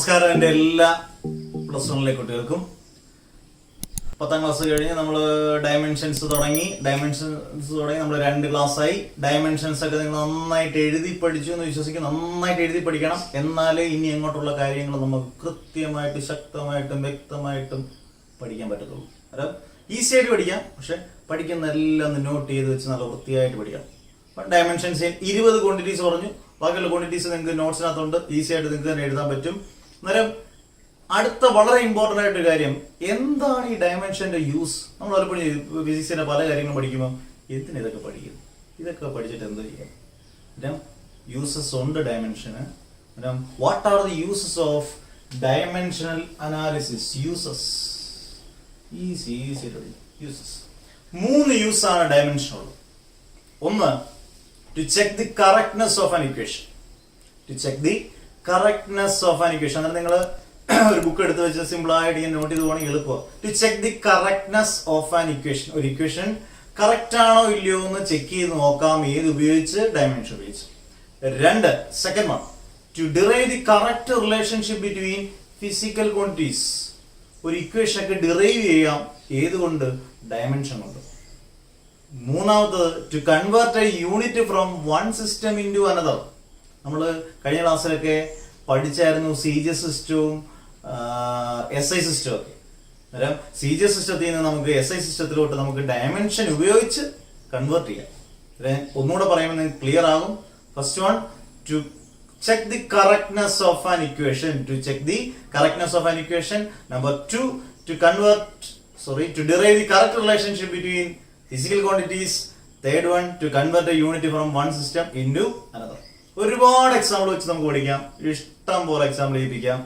നമസ്കാരം എൻ്റെ എല്ലാ പ്ലസ് വണ്ണിലെ കുട്ടികൾക്കും. 10ാം ക്ലാസ് കഴിഞ്ഞ് നമ്മൾ ഡയമെൻഷൻസ് തുടങ്ങി നമ്മൾ 2 ക്ലാസ്സായി. ഡയമെൻഷൻസ് ഒക്കെ നിങ്ങൾ നന്നായിട്ട് എഴുതി പഠിച്ചു എന്ന് വിശ്വസിക്കും. നന്നായിട്ട് എഴുതി പഠിക്കണം, എന്നാലേ ഇനി എങ്ങോട്ടുള്ള കാര്യങ്ങൾ നമുക്ക് കൃത്യമായിട്ട് ശക്തമായിട്ടും വ്യക്തമായിട്ടും പഠിക്കാൻ പറ്റത്തുള്ളൂ. അതായത് ഈസി ആയിട്ട് പഠിക്കാം, പക്ഷെ പഠിക്കുന്ന എല്ലാം ഒന്ന് നോട്ട് ചെയ്ത് വെച്ച് നല്ല വൃത്തിയായിട്ട് പഠിക്കണം. ഡയമെൻഷൻസ് 20 ക്വാണ്ടിറ്റീസ് പറഞ്ഞു. ബാക്കിയുള്ള ക്വാണ്ടിറ്റീസ് നിങ്ങൾക്ക് നോട്ട്സിനകത്തുണ്ട്, ഈസി ആയിട്ട് നിങ്ങൾക്ക് തന്നെ എഴുതാൻ പറ്റും. അന്നേരം അടുത്ത വളരെ ഇമ്പോർട്ടൻ്റ് ആയിട്ടൊരു കാര്യം, എന്താണ് ഈ ഡയമെൻഷന്റെ യൂസ്? നമ്മൾ പലപ്പോഴും ഫിസിക്സിന്റെ പല കാര്യങ്ങളും പഠിക്കുമ്പോൾ എന്തിനാ ഇതൊക്കെ പഠിക്കും, ഇതൊക്കെ പഠിച്ചിട്ട് എന്ത് ചെയ്യാം? യൂസസ് ഉണ്ട് ഡയമെൻഷന്. What are the uses of dimensional analysis? Uses easy uses 3 use ആണ് ഡയമെൻഷൻ ഉള്ളത്. ഒന്ന്, to check the correctness of an equation. അങ്ങനെ നിങ്ങൾ ഒരു ബുക്ക് എടുത്ത് വെച്ച് സിമ്പിൾ ആയിട്ട് ഇങ്ങനെ നോട്ട് ചെയ്ത് പോകണമെങ്കിൽ എളുപ്പമാണ്. To check the correctness of an equation. ഒരു ഇക്വേഷൻ കറക്റ്റ് ആണോ ഇല്ലയോ എന്ന് ചെക്ക് ചെയ്ത് നോക്കാം. ഏത് ഉപയോഗിച്ച്? ഡയമെൻഷൻ ഉപയോഗിച്ച്. 2, second one, to derive the correct relationship between physical quantities. ഒരു ഇക്വേഷൻ ഒക്കെ ഡിറൈവ് ചെയ്യാം ഏതുകൊണ്ട്? ഡയമെൻഷൻ കൊണ്ട്. 3ാമത്തത്, to convert a unit from one system into another. നമ്മൾ കഴിഞ്ഞ ക്ലാസ്സിലൊക്കെ പഠിച്ചായിരുന്നു CGS സിസ്റ്റവും SI സിസ്റ്റവും ഒക്കെ. അന്നേരം CGS സിസ്റ്റത്തിൽ നിന്ന് നമുക്ക് SI സിസ്റ്റത്തിലോട്ട് നമുക്ക് ഡയമെൻഷൻ ഉപയോഗിച്ച് കൺവേർട്ട് ചെയ്യാം. ഒന്നുകൂടെ പറയുമ്പോൾ നിങ്ങൾക്ക് ക്ലിയർ ആകും. First one, to check the correctness of an equation. Number 2, to derive the correct relationship between physical quantities. Third one, to convert a unit from one system into another. ഒരുപാട് example വെച്ച് നമുക്ക് പഠിക്കാം, ഇഷ്ടം പോലെ example ചെയ്യിപ്പിക്കാം.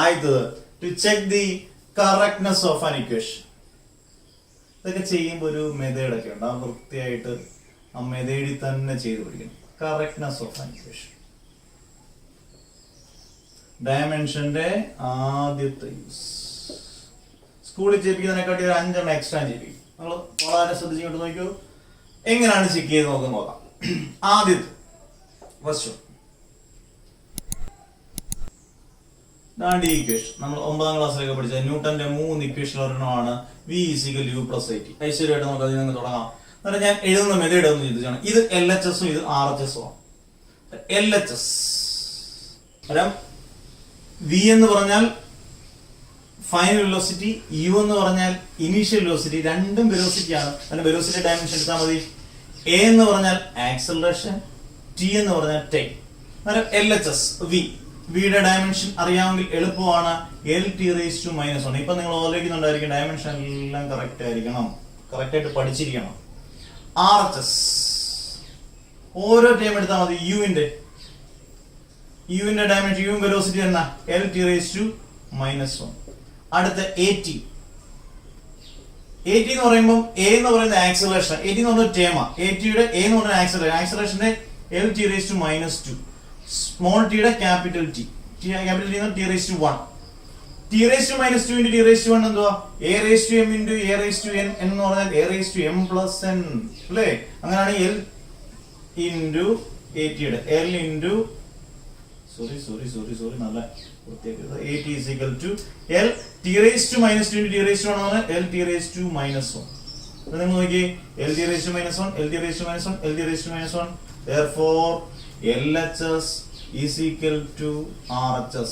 ആദ്യത്തത്, to check the correctness of an equation. ഇതൊക്കെ ചെയ്യുമ്പോൾ ഒരു മെത്തേഡ് ഒക്കെ ഉണ്ട്, ആ വൃത്തിയായിട്ട് ആ മെത്തേഡിൽ തന്നെ ചെയ്ത് പഠിക്കണം. കറക്റ്റ്നെസ് ഓഫ് ആൻ ഇക്വേഷൻ ഡയമെൻഷന്റെ ആദ്യത്തെ യൂസ്. സ്കൂളിൽ ചെയ്യിപ്പിക്കുന്നതിനെക്കാട്ടി ഒരു 5 എണ്ണം എക്സ്ട്രാ ചെയ്യിപ്പിക്കും. നമ്മൾ വളരെ ശ്രദ്ധിച്ചിട്ട് നോക്കൂ, എങ്ങനെയാണ് ചെക്ക് ചെയ്ത് നോക്കാം. ആദ്യത്തെ ഫസ്റ്റ് ഇക്വേഷൻ നമ്മൾ 9ാം ക്ലാസ്സിലൊക്കെ പഠിച്ച ന്യൂട്ടന്റെ 3 ഇക്വേഷൻ ഒരെണ്ണമാണ് V = U + AT. ഐശ്വര്യമായിട്ട് നമുക്ക് അതിൽ നിന്ന് തുടങ്ങാം. എന്നിട്ട് ഞാൻ എഴുതുന്ന മെത്തേഡ് ഒന്ന് ചിന്തിച്ചാണ്. ഇത് LHS ഉം ഇത് RHS ഉം ആണ്. LHS V എന്ന് പറഞ്ഞാൽ ഫൈനൽ വെലോസിറ്റി, U എന്ന് പറഞ്ഞാൽ ഇനീഷ്യൽ വെലോസിറ്റി. രണ്ടും വെലോസിറ്റി ആണ്. അതിന്റെ വെലോസിറ്റി ഡയമെൻഷൻ എടുത്താൽ മതി. A എന്ന് പറഞ്ഞാൽ ആക്സലറേഷൻ, T എന്ന് പറഞ്ഞാൽ ടൈം. LHS വിയുടെ ഡയമെൻഷൻ അറിയാമെങ്കിൽ എളുപ്പമാണ്. L⁻⁻⁻⁻⁻. ഇപ്പൊ നിങ്ങൾ ഓർമ്മിക്കുന്നുണ്ടായിരിക്കും, ഡയമെൻഷൻ എല്ലാം കറക്റ്റ് ആയിരിക്കണം, കറക്റ്റ് ആയിട്ട് പഠിച്ചിരിക്കണം. RHS ഓരോ ടൈം എടുത്താൽ മതി. യുവിന്റെ ഡയമെൻഷൻ, യുവും വെലോസിറ്റി എന്നാ L⁻⁻⁻⁻⁻. അടുത്ത AT എന്ന് പറയുമ്പോൾ A എന്ന് പറയുന്ന ആക്സലറേഷൻ, AT എന്ന് പറഞ്ഞ ടേമ. ATയുടെ A എന്ന് പറഞ്ഞ ആക്സലറേഷന്റെ L⁻⁻², സ്മോൾ ടിയുടെ capital T T⁻1. T⁻² T⁻1 എന്തുവാ? A⁻m × A⁻n എന്ന് പറഞ്ഞാൽ A⁻m+n അല്ലേ? അങ്ങനെയാണ് L × ATയുടെ നല്ല AT = L⁻² × T⁻1 ആണ് L⁻⁻1. നിങ്ങൾ നോക്കിയേ, L⁻⁻1 L⁻⁻1. Therefore LHS = RHS.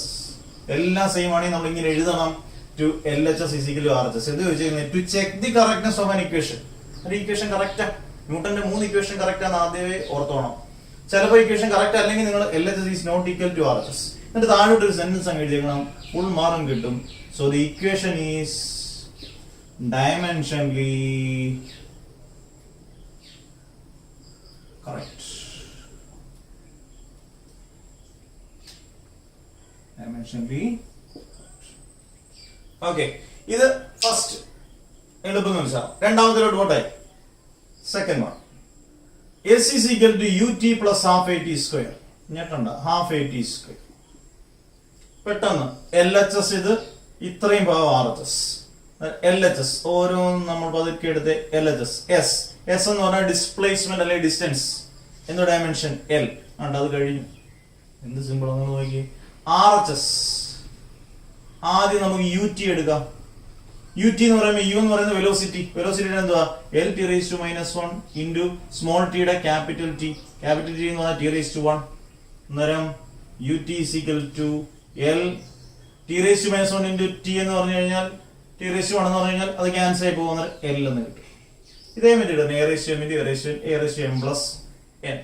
എല്ലാം സെയിം ആണെങ്കിൽ നമ്മൾ ഇങ്ങനെ എഴുതണം. To LHS = RHS. എന്ത് ചോദിച്ചിരിക്കുന്നത്? To check the correctness of an equation. ഒരു ഇക്വേഷൻ കറക്റ്റാ, ന്യൂട്ടന്റെ 3 ഇക്വേഷൻ കറക്റ്റ് ആണെന്ന് ആദ്യമേ ഓർത്തോണം. ചിലപ്പോൾ ഇക്വേഷൻ കറക്റ്റ് അല്ലെങ്കിൽ നിങ്ങൾ LHS = RHS. എന്നിട്ട് താഴോട്ട് ഒരു സെന്റൻസ് അങ്ങ് എഴുതിയേക്കണം, ഫുൾ മാർക്കും കിട്ടും. So the equation is dimensionally correct. Okay, ഇത് ഫസ്റ്റ് എളുപ്പം മനസ്സിലാവും. രണ്ടാമത്തിലോട്ട് പോട്ടെ. Second one, S = UT + ½ AT². ഞെട്ടണ്ട, ½ AT². പെട്ടെന്ന് LHS ഇത് ഇത്രയും ഭാഗം RHS. LHS ഓരോന്നും നമ്മൾ പതുക്കെ എടുത്ത് LHS. S എന്ന് പറഞ്ഞാൽ ഡിസ്പ്ലേസ്മെന്റ് അല്ലെങ്കിൽ ഡിസ്റ്റൻസ്. എന്തോ ഡയമെൻഷൻ L. അത് കഴിഞ്ഞു. എന്ത് സിമ്പിൾ ഒന്ന് നോക്കി. RHS ആദ്യം നമുക്ക് യു ടി എടുക്കാം. യു ടി എന്ന് പറയുമ്പോൾ യു എന്ന് പറയുന്നത് വെലോസിറ്റി. വെലോസിറ്റിയുടെ എന്തുവാ? L T raise to -1 into small ടിയുടെ ക്യാപിറ്റൽ ടി. ക്യാപിറ്റൽ ടി എന്ന് പറഞ്ഞാൽ ടി റേസ് ടു 1. അന്നേരം u t is equal to L T raise to -1 into T എന്ന് പറഞ്ഞു കഴിഞ്ഞാൽ ടി റേസ് ടു 1 എന്ന് പറഞ്ഞു കഴിഞ്ഞാൽ അത് ക്യാൻസൽ ആയി പോകുന്നത് എൽ എന്ന് കിട്ടും. ഇതേ method A raise to M into A raise to M plus N.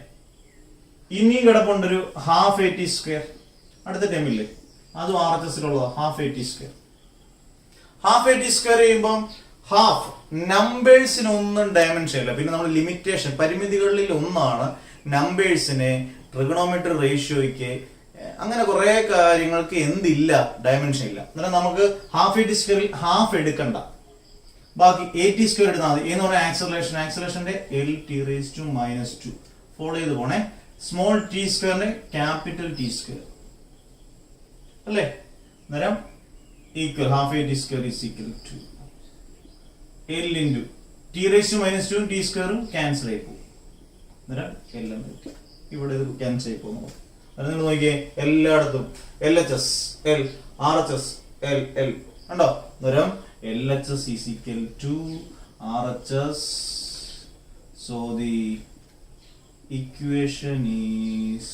ഇനിയും കിടപ്പുണ്ടൊരു ഹാഫ് എ ടി സ്ക്വയർ. അടുത്ത ടൈമില്ലേ അതും ആർ എച്ച് എസിലുള്ളതാണ്. Half A T square. Half A T square ചെയ്യുമ്പോൾ ഹാഫ് നമ്പേഴ്സിനൊന്നും ഡയമെൻഷൻ ഇല്ല. പിന്നെ നമ്മൾ ലിമിറ്റേഷൻ പരിമിതികളിൽ ഒന്നാണ് നമ്പേഴ്സിനെ ട്രിഗണോമെട്രി റേഷ്യോയ്ക്ക് അങ്ങനെ കുറെ കാര്യങ്ങൾക്ക് എന്തില്ല ഡയമെൻഷൻ ഇല്ല. അന്നേരം നമുക്ക് ഹാഫ് എ ടി സ്ക്വയറിൽ ഹാഫ് എടുക്കണ്ട, ബാക്കി എ ടി സ്ക്വയർ എടുത്താൽ മതി. എന്ന് പറഞ്ഞാൽ ആക്സലറേഷൻ, ആക്സലറേഷന്റെ L T raise to -2 follow ചെയ്ത് പോണേ. സ്മോൾ ടി സ്ക്വയറിന്റെ ക്യാപിറ്റൽ ടി സ്ക്വയർ അല്ലേ? അന്നേരം equal half A T square is equal to L into T raise to -2 T സ്ക്വയറും ക്യാൻസൽ ആയി പോകും. അന്നേരം എൽ എന്ന് കിട്ടും. ഇവിടെ ഇത് ക്യാൻസൽ ആയി പോകുന്നു. അത് നിങ്ങൾ നോക്കിയേ, എല്ലായിടത്തും L H S L, R H S L L ഉണ്ടോ? അന്നേരം L H S is equal to R H S. So the equation is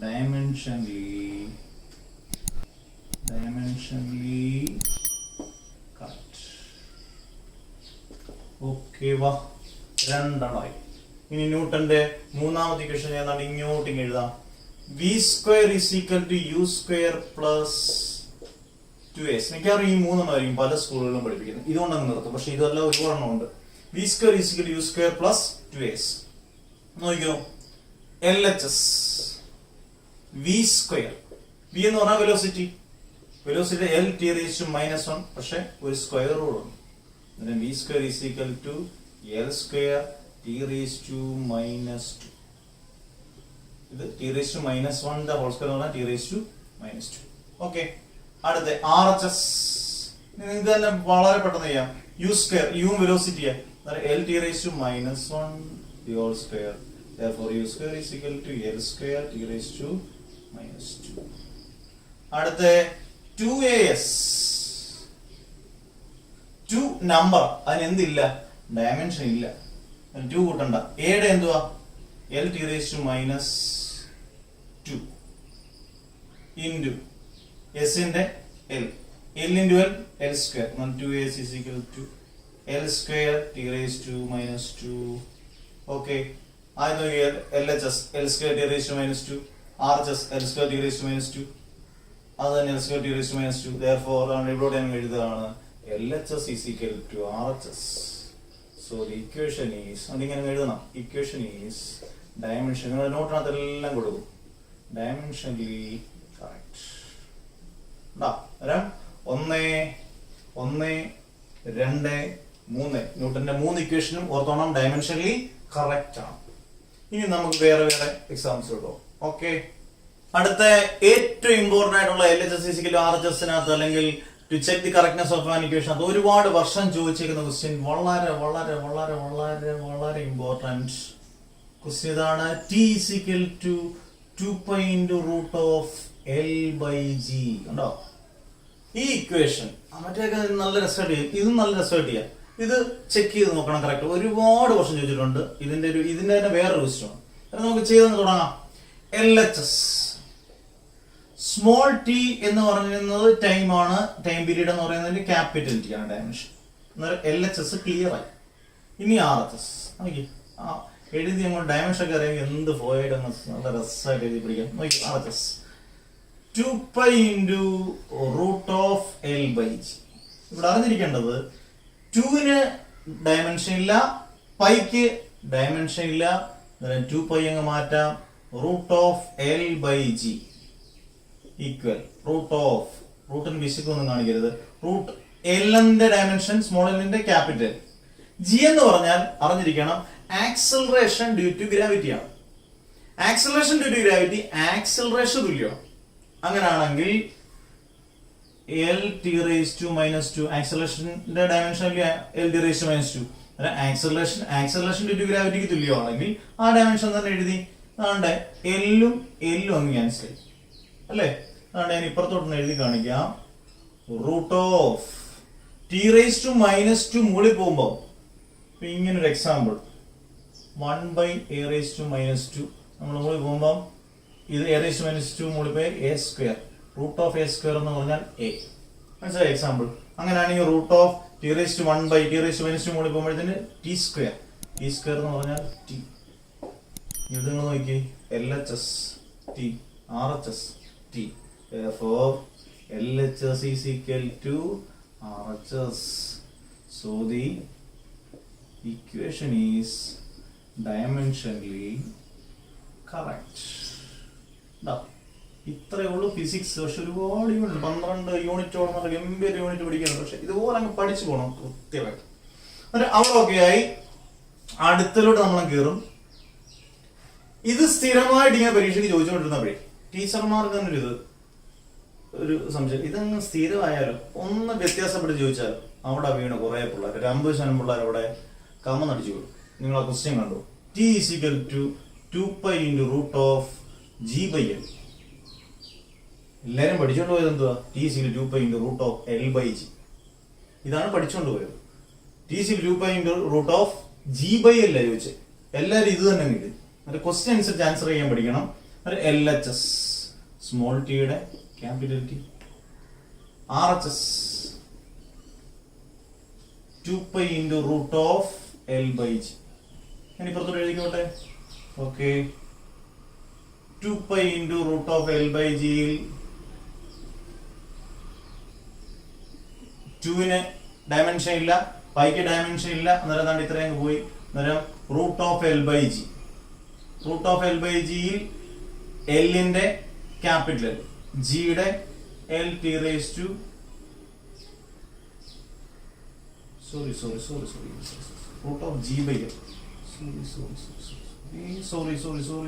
dimensionally correct. Okay, വാ രണ്ടെണ്ണമായി. ഇനി ന്യൂട്ടന്റെ മൂന്നാമത്തെ ഇക്വേഷൻ ഏതാണ്? ഇങ്ങോട്ട് എഴുതാം. V square is equal to u square plus 2s. മിക്കവാറും ഈ മൂന്നെണ്ണമായിരിക്കും പല സ്കൂളുകളിലും പഠിപ്പിക്കുന്നത്. ഇതുകൊണ്ടങ്ങ് നിർത്തും. പക്ഷെ ഇതെല്ലാം ഒരുപാടെണ്ണം ഉണ്ട്. V square is equal to u square plus 2s. നോക്കിയോ, L H S v square. V എന്ന് പറഞ്ഞാൽ velocity. Velocity L T raise to -1, പക്ഷെ ഒരു സ്ക്വയർ റൂൾ ഉണ്ട്. V square is equal to L square T raise to -2. ഇത് T raise to -1 whole square എന്ന് പറഞ്ഞാൽ T raise to -2. Okay, അടുത്ത R H S. നിങ്ങൾക്ക് തന്നെ വളരെ പെട്ടെന്ന് ചെയ്യാം. യു സ്ക്വയർ, യു വെലോസിറ്റിയാ, L T raise to -1 the whole square. Therefore u square is equal to l square t raised to -2. അടുത്ത 2as. 2 നമ്പർ, അതിന് എന്തില്ല? ഡയമെൻഷൻ ഇല്ല. 2 കൂട്ടണ്ട. എയുടെ എന്തുവാ? l t raised to -2 into s ന്റെ l. l into l, l square. 2as is equal to l square t raised to -2. Okay, I know here LHS L square t raised to -2, RHS L square t raised to -2, other than L square t raised to -2. Therefore, on ഇവിടെ ഞാൻ എഴുതുകയാണ് LHS is equal to RHS. So the equation is, അതിങ്ങനെ എഴുതണം. Equation is dimension. നിങ്ങളുടെ നോട്ടിനകത്ത് എല്ലാം കൊടുക്കും. Dimensionally correct. ടാ 1 1 2 3 ന്യൂട്ടന്റെ 3 ഇക്വേഷനും ഓർത്തോണം ഡയമെൻഷനലി കറക്റ്റ് ആണ്. ഇനി നമുക്ക് വേറെ വേറെ എക്സാംസ് കിട്ടും. ഓക്കെ, അടുത്ത ഏറ്റവും ഇമ്പോർട്ടന്റ് ആയിട്ടുള്ള L H S physical R H എസിനകത്ത് അല്ലെങ്കിൽ to check the correctness of an equation, അത് ഒരുപാട് വർഷം ചോദിച്ചിരിക്കുന്ന ക്വസ്റ്റ്യൻ, വളരെ വളരെ വളരെ വളരെ വളരെ ഇമ്പോർട്ടന്റ് ക്വസ്റ്റ്യൻ ഇതാണ്. T is equal to 2π into root of L/G. ഉണ്ടോ ഈ ഇക്വേഷൻ? മറ്റേയൊക്കെ നല്ല രസമായിട്ട് ചെയ്യും, ഇതും നല്ല രസമായിട്ട് ചെയ്യാം. ഇത് ചെക്ക് ചെയ്ത് നോക്കണം കറക്റ്റ്. ഒരുപാട് വർഷം ചോദിച്ചിട്ടുണ്ട്. ഇതിന്റെ തന്നെ വേറൊരു ക്വസ്റ്റ്യൻ നമുക്ക് ചെയ്തെന്ന് തുടങ്ങാം. L H S small T എന്ന് പറയുന്നത് ടൈമാണ്, ടൈം പീരീഡ് എന്ന് പറയുന്നതിന്റെ ക്യാപിറ്റൽ ടി ആണ് ഡയമെൻഷൻ. അന്നേരം എൽ എച്ച് എസ് ക്ലിയർ ആയി. ഇനി ആർ എച്ച് എസ് നോക്കി എഴുതി അങ്ങോട്ട് ഡയമെൻഷൻ ഒക്കെ അറിയാമെങ്കിൽ എന്ത് പോയിട്ട് നല്ല രസമായിട്ട് എഴുതി പിടിക്കാം. നോക്കി R H S 2π into root of L/G. ഇവിടെ അറിഞ്ഞിരിക്കേണ്ടത് 2ന് ഡയമെൻഷൻ ഇല്ല, പൈക്ക് ഡയമെൻഷൻ ഇല്ല. 2π അങ്ങ് മാറ്റാം. Root of L/G equal root of, റൂട്ടിന് ബിസിക് ഒന്നും കാണിക്കരുത്, റൂട്ട് എല്ലിന്റെ ഡയമെൻഷൻ സ്മോൾ എല്ലിന്റെ ക്യാപിറ്റൽ. ജി എന്ന് പറഞ്ഞാൽ അറിഞ്ഞിരിക്കണം ആക്സിലറേഷൻ ഡ്യൂ ടു ഗ്രാവിറ്റി ആണ്. Acceleration due to gravity acceleration തുല്യമാണ്. അങ്ങനെയാണെങ്കിൽ എൽ ടി റേസ് ടു -2 ആക്സിലറേഷന്റെ dimension L T raise to -2. Acceleration due to ഗ്രാവിറ്റിക്ക് തുല്യമാണെങ്കിൽ ആ ഡയമെൻഷൻ തന്നെ എഴുതി. അതാണ്ട് എല്ലും എല്ലും അങ്ങ് ക്യാൻസൽ അല്ലേ? അതാണ്ട് ഞാൻ ഇപ്പുറത്തോട്ടൊന്ന് എഴുതി കാണിക്കാം. Root of T raise to minus two മുകളിൽ പോകുമ്പോൾ ഇങ്ങനെ ഒരു example 1 by a raise to minus two നമ്മൾ മുകളിൽ പോകുമ്പോൾ ഇത് a raise to minus two മുകളിൽ പോയി a square root of a square എന്ന് പറഞ്ഞാൽ എ. മനസ്സിലായി എക്സാമ്പിൾ. അങ്ങനെയാണെങ്കിൽ root of T raise to 1 by T raise to minus two മുകളിൽ പോകുമ്പോഴത്തേന് ടി സ്ക്വയർ എന്ന് പറഞ്ഞാൽ ടി. ഇത് നിങ്ങൾ നോക്കി LHS T RHS T. Therefore LHS is equal to RHS. So the equation is dimensionally correct. ഇത്രയേ ഉള്ളൂ ഫിസിക്സ്. പക്ഷെ ഒരുപാട് യൂണിറ്റ് 12 യൂണിറ്റോളം ഗംഭീര യൂണിറ്റ് പഠിക്കണം. പക്ഷെ ഇതുപോലെ അങ്ങ് പഠിച്ചു പോകണം കൃത്യമായിട്ട്. എന്നിട്ട് അവിടെ ഓക്കെ ആയി. അടുത്തലോട്ട് നമ്മൾ കയറും. ഇത് സ്ഥിരമായിട്ട് ഇങ്ങനെ പരീക്ഷയ്ക്ക് ചോദിച്ചുകൊണ്ടിരുന്നപ്പോഴേ ടീച്ചർമാർക്ക് തന്നെ ഒരു സംശയം, ഇതങ്ങ് സ്ഥിരമായാലോ ഒന്ന് വ്യത്യാസപ്പെട്ട് ചോദിച്ചാലോ. അവിടെ വീണ് കുറെ പിള്ളേർ, 50% പിള്ളേർ അവിടെ കമ്മന്നടിച്ചു പോയി. നിങ്ങൾ ആ ക്വസ്റ്റ്യൻ കണ്ടു. T is equal to 2π × root of G by L. എല്ലാരും പഠിച്ചോണ്ട് പോയത് എന്തുവാ? T is equal 2π × root of L by G. ഇതാണ് പഠിച്ചോണ്ട് പോയത്. T is equal 2π × root of G by L ചോദിച്ചത്. എല്ലാരും ഇത് തന്നെ കിട്ടും. ക്വസ്റ്റ്യൻ അനുസരിച്ച് ആൻസർ ചെയ്യാൻ പഠിക്കണം. LHS സ്മോൾ ടിയുടെ capital T, RHS 2π × root of L by G. ഞാൻ ഇപ്പുറത്തോട്ട് എഴുതിക്കോട്ടെ. Okay, 2π × root of L by ജിയിൽ 2ന് ഡയമെൻഷൻ ഇല്ല, പൈക്ക് ഡയമെൻഷൻ ഇല്ല. അന്നേരം ഇത്രയും പോയി. അന്നേരം root of L by G, root of L by ജിയിൽ എല്ലിന്റെ ക്യാപിറ്റൽ, ജിയുടെ L T raise to root of G by L.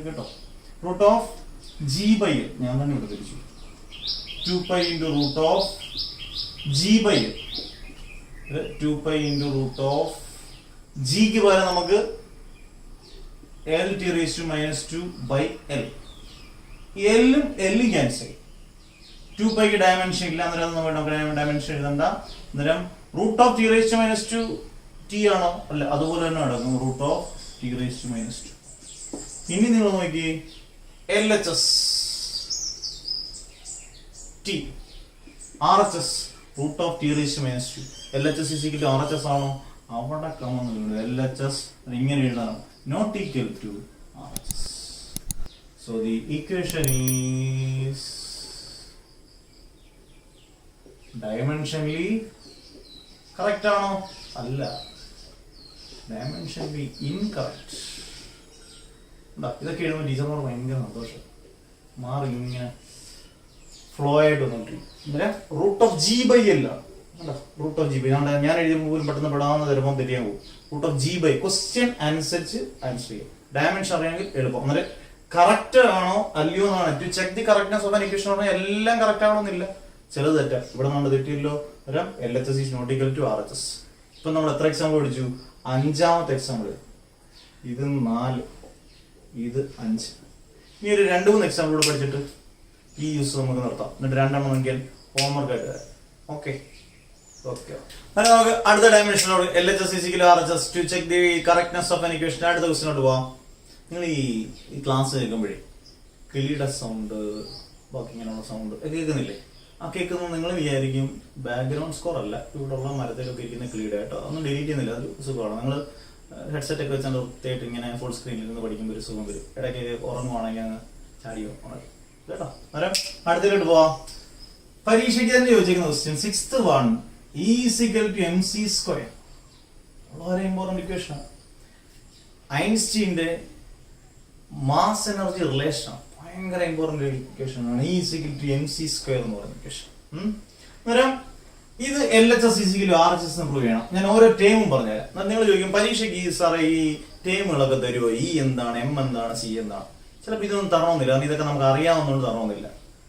കേട്ടോ, root of G by L ഞാൻ തന്നെ ഇവിടെ തിരിച്ചു. 2π × root of G by L. 2π × root of ജിക്ക് പകരം നമുക്ക് L T raise to minus 2 by L. എല്ലും എല്ലും ക്യാൻസൽ. 2πക്ക് ഡയമെൻഷൻ ഇല്ല, അന്നേരം നമുക്ക് ഡയമെൻഷൻ എഴുതണ്ട. അന്നേരം root of T raise to minus 2 T ആണോ? അല്ല, അതുപോലെ തന്നെ നടക്കും. Root of T raise to minus 2. ഇനി നിങ്ങൾ നോക്കി LHS T, RHS root of T raise to minus 2. LHS is equal to RHS ആണോ? അവിടെ കമ്മൊന്നുമില്ല. LHS ഇങ്ങനെ എഴുതണം, not equal to RHS. So the equation is dimensionally correct ആണോ? അല്ല, dimensionally incorrect. ഇതൊക്കെ എഴുതുമ്പോൾ ടീച്ചർമാർ ഭയങ്കര സന്തോഷം. മാറി ഇങ്ങനെ ഫ്ലോ ആയിട്ട് വന്നോണ്ടിരിക്കും. Root of G by L ആണ്. റൂട്ട് ഓഫ് ജി ബൈ ഞാൻ എഴുതുമ്പോൾ പോലും പെട്ടെന്ന് പെടാവുന്ന തരുമ്പോൾ തെറ്റിയാൻ പോകും. Root of G by question അനുസരിച്ച് ആൻസർ ചെയ്യും. ഡയമെൻഷൻ അറിയാമെങ്കിൽ എളുപ്പം. അന്നേരം കറക്റ്റ് ആണോ അല്ലയോ എന്നാണ്. To check the correctness of an equation പറഞ്ഞാൽ എല്ലാം കറക്റ്റ് ആവണമെന്നില്ല, ചിലത് തെറ്റാ. ഇവിടെ നമ്മൾ തെറ്റിയല്ലോ. LHS is not equal to RHS. ഇപ്പൊ നമ്മൾ എത്ര എക്സാമ്പിൾ പഠിച്ചു? 5ാമത്തെ എക്സാമ്പിൾ. ഇത് 4, ഇത് 5. ഇനി ഒരു 2-3 എക്സാമ്പിൾ പഠിച്ചിട്ട് ഈ യൂസ് നമുക്ക് നിർത്താം. എന്നിട്ട് 2 നോക്കിയാൽ ഹോംവർക്ക് ആയിട്ട് തരാം. Okay okay. നമുക്ക് അടുത്ത ഡയമെൻഷനോട് LHS is equal to RHS to check the correctness of an equation. അടുത്ത ക്വസ്റ്റിനോട്ട് പോവാം. നിങ്ങൾ ഈ ക്ലാസ് കേൾക്കുമ്പോഴേ കിളിയുടെ സൗണ്ട്, ബാക്കി ഇങ്ങനെയുള്ള സൗണ്ട് കേൾക്കുന്നില്ലേ? ആ കേൾക്കുന്നത് നിങ്ങൾ വിചാരിക്കും ബാക്ക്ഗ്രൗണ്ട് സ്കോർ അല്ല, ഇവിടെയുള്ള മരത്തിലൊക്കെ ഇരിക്കുന്ന കിളിയുടെ കേട്ടോ. അതൊന്നും ഡിലീറ്റ് ചെയ്യുന്നില്ല, അതൊരു സുഖമാണ്. നിങ്ങൾ ഹെഡ്സെറ്റ് ഒക്കെ വെച്ചാൽ വൃത്തിയായിട്ട് ഇങ്ങനെ ഫുൾ സ്ക്രീനിൽ നിന്ന് പഠിക്കുമ്പോൾ ഒരു സുഖം വരും. ഇടയ്ക്ക് ഉറങ്ങുവാണെങ്കിൽ അങ്ങ് ചാടിയോ കേട്ടോ. അന്നേരം അടുത്തിലോട്ട് പോവാം. പരീക്ഷയ്ക്ക് തന്നെ ചോദിച്ചിരിക്കുന്ന question 6th one E is equal to mc². വളരെ ഇമ്പോർട്ടന്റ് ഇക്വേഷൻ. ഐൻസ്റ്റീന്റെ മാസ് എനർജി റിലേഷൻ ഭയങ്കര ഇമ്പോർട്ടന്റ് ഇക്വേഷൻ ആണ്. E is equal to mc² എന്ന് പറയുന്ന ഇക്വേഷൻ. അന്നേരം ഇത് LHS is equal to RHS എന്ന് പ്രൂവ് ചെയ്യണം. ഞാൻ ഓരോ ടേമും പറഞ്ഞുതരാം. നിങ്ങൾ ചോദിക്കും പരീക്ഷയ്ക്ക് സാറേ ഈ ടേമുകളൊക്കെ തരുമോ? E എന്താണ്, M എന്താണ്, C എന്താണ്? ചിലപ്പോൾ ഇതൊന്നും തരണമെന്നില്ല, കാരണം ഇതൊക്കെ നമുക്ക് അറിയാവുന്നതുകൊണ്ട് തരണമെന്നില്ല.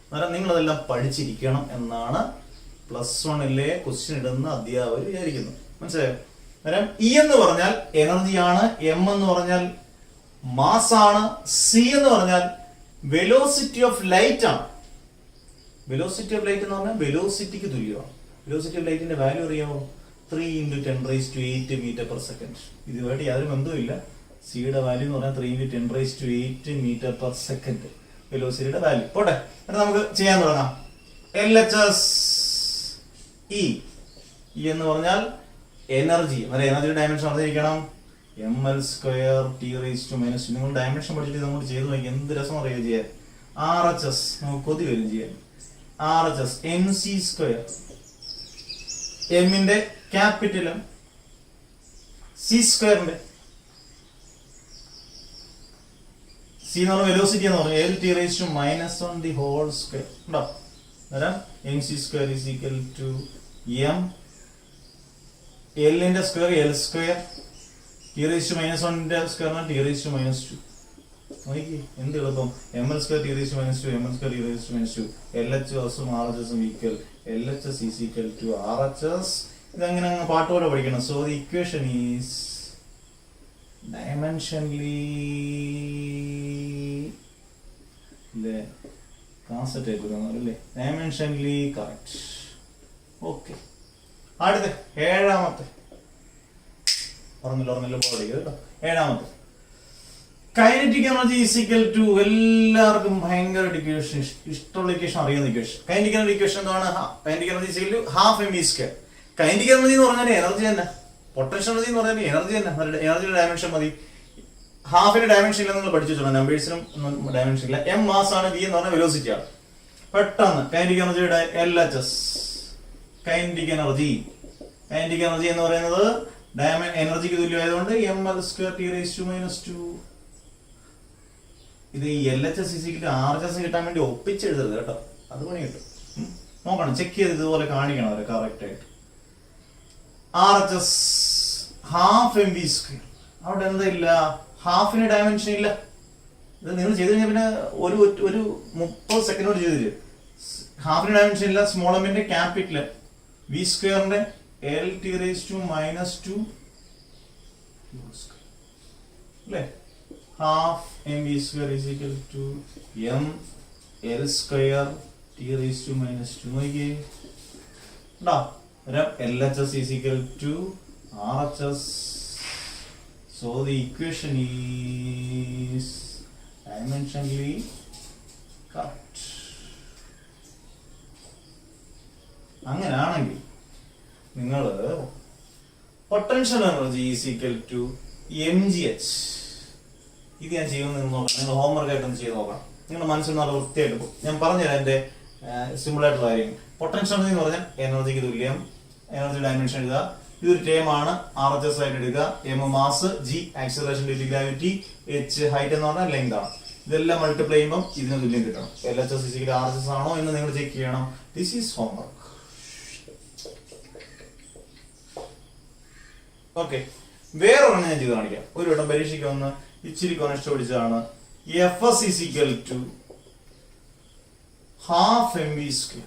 അന്നേരം നിങ്ങളതെല്ലാം പഠിച്ചിരിക്കണം എന്നാണ് +1 ക്വസ്റ്റ്യൻ ഇടുന്ന അധ്യാപകർ വിചാരിക്കുന്നു. മനസ്സിലായോ? അന്നേരം E എന്ന് പറഞ്ഞാൽ എനർജിയാണ്, M എന്ന് പറഞ്ഞാൽ മാസ് ആണ്, C എന്ന് പറഞ്ഞാൽ വെലോസിറ്റി ഓഫ് ലൈറ്റ് ആണ്. വെലോസിറ്റി ഓഫ് ലൈറ്റ് എന്ന് പറഞ്ഞാൽ വെലോസിറ്റിക്ക് തുല്യമാണ്. വെലോസിറ്റി ഓഫ് ലൈറ്റിന്റെ വാല്യൂ അറിയാമോ? 3 × 10⁸ മീറ്റർ പെർ സെക്കൻഡ്. ഇതുമായിട്ട് യാതൊരു ബന്ധവുമില്ല. സിയുടെ വാല്യൂ എന്ന് പറഞ്ഞാൽ 3 × 10⁸ മീറ്റർ പെർ സെക്കൻഡ് വെലോസിറ്റിയുടെ വാല്യൂ. പോട്ടെ, എന്നിട്ട് നമുക്ക് ചെയ്യാൻ തുടങ്ങാം. LHS E എന്ന് പറഞ്ഞാൽ എനർജി. എനർജിയുടെ ഡയമെൻഷൻ അറിഞ്ഞിരിക്കണം. ml²T⁻². നിങ്ങൾ ഡയമെൻഷൻ പഠിച്ചിട്ട് നമ്മൾ ചെയ്ത് നോക്കി എന്ത് രസം അറിയുക ചെയ്യാൻ. RHS നമുക്ക് കൊതി വരും ചെയ്യാൻ. RHS mc². എമ്മിന്റെ ക്യാപിറ്റലും c²ന്റെ c എന്ന് പറഞ്ഞ വെലോസിറ്റി എന്ന് പറഞ്ഞു. LT⁻⁻1 the whole square ഉണ്ടോ? അന്നേരം mc² = m L ന്റെ സ്ക്വയർ L², T⁻⁻1 ന്റെ സ്ക്വയർ T⁻⁻². നോക്കി എന്ത് എളുപ്പം. ml² T⁻⁻2 ml² T⁻⁻2. LHS ഉം RHS ഉം ഈക്വൽ. LHS = RHS. ഇതങ്ങനെ അങ്ങ് പാട്ടോടെ പഠിക്കണം. So the equation is dimensionally dimensionally correct. Okay, അടുത്ത ഏഴാമത്തെ പറഞ്ഞില്ല ബോർഡ് കേട്ടോ. ഏഴാമത്തെ കൈനറ്റിക് എനർജി = എല്ലാവർക്കും ഭയങ്കര ഇക്വേഷൻ, ഇഷ്ടമുള്ള ഇക്വേഷൻ, അറിയുന്ന ഇക്വേഷൻ. കൈനറ്റിക് എനർജി ഇക്വേഷൻ എന്താണ്? Kinetic energy = ½ mv². Kinetic energy എന്ന് പറഞ്ഞാൽ എനർജി തന്നെ. പൊട്ടൻഷ്യൽ എനർജി എന്ന് പറഞ്ഞാൽ എനർജി തന്നെ. എനർജിയുടെ ഡയമെൻഷൻ മതി. ഹാഫിന്റെ ഡയമെൻഷൻ ഇല്ല, നിങ്ങൾ പഠിച്ചു വെച്ചോളാം. നമ്പേഴ്സിനും ഡയമെൻഷൻ ഇല്ല. m മാസ് ആണ്, v എന്ന് പറഞ്ഞാൽ വെലോസിറ്റി ആണ്. പെട്ടെന്ന് കൈനറ്റിക് എനർജിയുടെ LHS. കൈനറ്റിക് എനർജി എന്ന് പറയുന്നത് എനർജിക്ക് തുല്യമായതുകൊണ്ട് ml² T⁻⁻2. ഇത് ഈ LHS RHS കിട്ടാൻ വേണ്ടി ഒപ്പിച്ചെഴുതരുത് കേട്ടോ, അത് പണി കിട്ടും. നോക്കണം, ചെക്ക് ചെയ്ത് ഇതുപോലെ കാണിക്കണം അവരെ കറക്റ്റ് ആയിട്ട്. RHS ½ mv². അവിടെ എന്താ ഇല്ല? ഹാഫിന് ഡയമെൻഷൻ ഇല്ല. ഇത് നിങ്ങൾ ചെയ്ത് കഴിഞ്ഞാൽ പിന്നെ ഒരു 30 സെക്കൻഡ് ചെയ്തില്ല. ഹാഫിന് ഡയമെൻഷൻ ഇല്ല. സ്മോൾ എമ്മിന്റെ ക്യാപിറ്റൽ v²ന്റെ LT⁻⁻2 അല്ലേ? ½ mv² = ml² T⁻⁻2. നോക്കിയേ ണ്ടോ? LHS = RHS. So the equation is dimensionally correct. അങ്ങനെയാണെങ്കിൽ നിങ്ങൾ പൊട്ടൻഷ്യൽ എനർജി = mgh. ഇത് ഞാൻ ചെയ്യുമെന്ന് നോക്കണം. നിങ്ങൾ ഹോംവർക്ക് ആയിട്ടൊന്ന് ചെയ്ത് നോക്കണം. നിങ്ങളുടെ മനസ്സിൽ നല്ല വൃത്തിയായിട്ട് പോകും. ഞാൻ പറഞ്ഞുതരാം എന്റെ സിമ്പിൾ ആയിട്ടുള്ള കാര്യം. പൊട്ടൻഷ്യൽ എനർജി എന്ന് പറഞ്ഞാൽ എനർജിക്ക് തുല്യം. എനർജി ഡയമെൻഷൻ എഴുതുക. ഇതൊരു ടേം ആണ്. RHS ആയിട്ട് എടുക്കുക. m mass, g acceleration due to gravity, h height എന്ന് പറഞ്ഞാൽ ലെങ്ത് ആണ്. ഇതെല്ലാം മൾട്ടിപ്ലൈ ചെയ്യുമ്പോൾ ഇതിന് തുല്യം കിട്ടണം. LHS = RHS ആണോ എന്ന് നിങ്ങൾ ചെക്ക് ചെയ്യണം. This is homework. ഓക്കെ, വേറെ ഒരെണ്ണം ഞാൻ ചെയ്ത് കാണിക്കാം. ഒരു വട്ടം പരീക്ഷയ്ക്ക് വന്ന് ഇച്ചിരി കോൺസ്റ്റ് പിടിച്ചതാണ്. FS = ½ mv².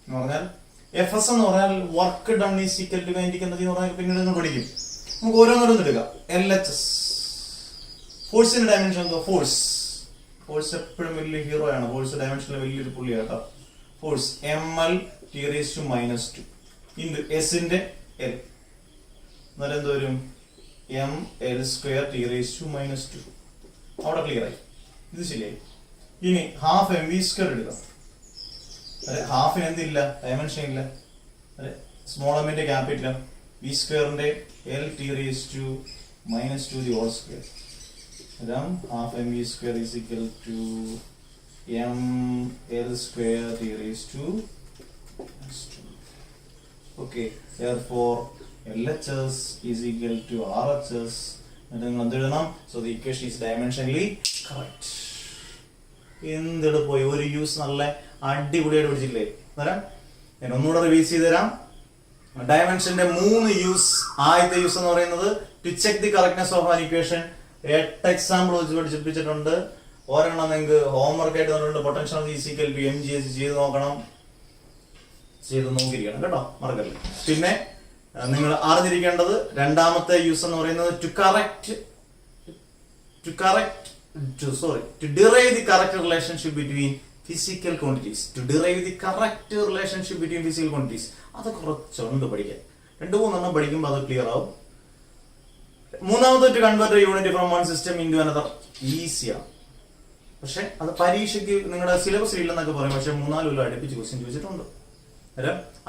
എന്ന് പറഞ്ഞാൽ FS എന്ന് പറഞ്ഞാൽ വർക്ക് ഡൺ = കൈനറ്റിക് എനർജി എന്ന് പറഞ്ഞാൽ പിന്നീട് നിങ്ങൾ പഠിക്കും. നമുക്ക് ഓരോന്നോരോന്ന് എടുക്കാം. LHS ഫോഴ്സിന്റെ ഡയമെൻഷൻ എന്തോ? ഫോഴ്സ് എപ്പോഴും വലിയ ഹീറോ ആണ്. ഫോഴ്സ് ഡയമെൻഷനിൽ വലിയൊരു പുള്ളിയാണ് കേട്ടോ. ഫോഴ്സ് ml T⁻⁻2 S ന്റെ L. എന്നാലും എന്തോ വരും? ml² T⁻⁻2. അവിടെ ക്ലിയർ ആയി. ഇത് ശരിയായി. ഇനി ½ mv² എടുക്കാം. ഹാഫിന് എന്തില്ല? ഡയമെൻഷൻ ഇല്ല. സ്മോൾ എമ്മിന്റെ capital v²ന്റെ LT⁻⁻2 the whole square. ½ mv² = ml² T⁻⁻2. Okay, therefore LHS = RHS. So the equation is dimensionally correct. എന്തെടുപ്പോയി ഒരു യൂസ് നല്ല അടിപൊളിയായിട്ട് പഠിച്ചില്ലേ? ഞാൻ ഒന്നുകൂടെ റിവൈസ് ചെയ്ത് തരാം. ഡയമെൻഷന്റെ 3 യൂസ്. ആദ്യത്തെ യൂസ് എന്ന് പറയുന്നത് to check the correctness of an equation. 8 example വെച്ച് പഠിപ്പിച്ചിട്ടുണ്ട്. ഒരെണ്ണം നിങ്ങൾക്ക് ഹോംവർക്ക് ആയിട്ട് തന്നിട്ടുണ്ട്. പൊട്ടൻഷ്യൽ എനർജി = mgh ചെയ്ത് നോക്കണം. ചെയ്ത് നോക്കിയിരിക്കണം കേട്ടോ, മറക്കല്ലേ. പിന്നെ നിങ്ങൾ അറിഞ്ഞിരിക്കേണ്ടത് രണ്ടാമത്തെ യൂസ് എന്ന് പറയുന്നത് to derive the correct relationship between physical quantities to derive the correct relationship between physical quantities. അത് കുറച്ചുണ്ട് പഠിക്കാൻ. 2-3 പഠിക്കുമ്പോൾ അത് ക്ലിയർ ആവും. മൂന്നാമത്തെ to convert unit from one system into another ഈസിയാണ്. പക്ഷെ അത് പരീക്ഷയ്ക്ക് നിങ്ങളുടെ സിലബസിൽ ഇല്ലെന്നൊക്കെ പറയും. പക്ഷെ 3-4 കൊല്ലം അടുപ്പിച്ച് ക്വസ്റ്റ്യൻ ചോദിച്ചിട്ടുണ്ട്.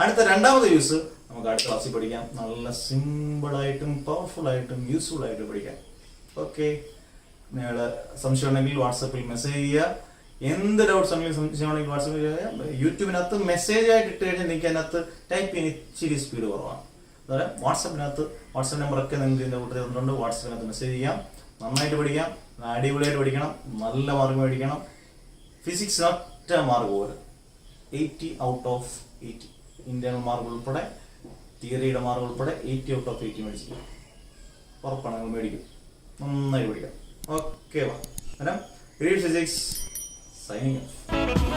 അടുത്ത രണ്ടാമത്തെ യൂസ് നമുക്ക് അടുത്ത ക്ലാസ്സിൽ പഠിക്കാം. നല്ല സിമ്പിൾ ആയിട്ടും പവർഫുൾ ആയിട്ടും യൂസ്ഫുൾ ആയിട്ടും പഠിക്കാം. ഓക്കെ, നിങ്ങൾ സംശയം ഉണ്ടെങ്കിൽ വാട്സപ്പിൽ മെസ്സേജ് ചെയ്യുക. എന്ത് ഡൗട്ട്സ് ഉണ്ടെങ്കിലും സംശയം ഉണ്ടെങ്കിൽ വാട്സപ്പിൽ ചെയ്യുക. യൂട്യൂബിനകത്ത് മെസ്സേജ് ആയിട്ട് ഇട്ട് കഴിഞ്ഞാൽ എനിക്ക് അതിനകത്ത് ടൈപ്പ് ചെയ്യാൻ ഇച്ചിരി സ്പീഡ് കുറവാണ്. അതുപോലെ വാട്സപ്പ് നമ്പറൊക്കെ നിങ്ങൾക്ക് ഇതിൻ്റെ കൂട്ടത്തിൽ തന്നിട്ടുണ്ട്. വാട്സപ്പിനകത്ത് മെസ്സേജ് ചെയ്യാം. നന്നായിട്ട് പഠിക്കാം, അടിപൊളിയായിട്ട് പഠിക്കണം, നല്ല മാർക്ക് മേടിക്കണം. ഫിസിക്സ് ഒറ്റ മാർക്ക് പോലും 80 ഔട്ട് ഓഫ് 80. ഇന്റേണൽ മാർക്ക് ഉൾപ്പെടെ തിയറിയുടെ മാർക്ക് ഉൾപ്പെടെ 80 ഔട്ട് ഓഫ് 80 മേടിച്ചിരിക്കും. ഉറപ്പാണ് നിങ്ങൾ മേടിക്കും. നന്നായിട്ട് പഠിക്കാം. Okay, physics signing off.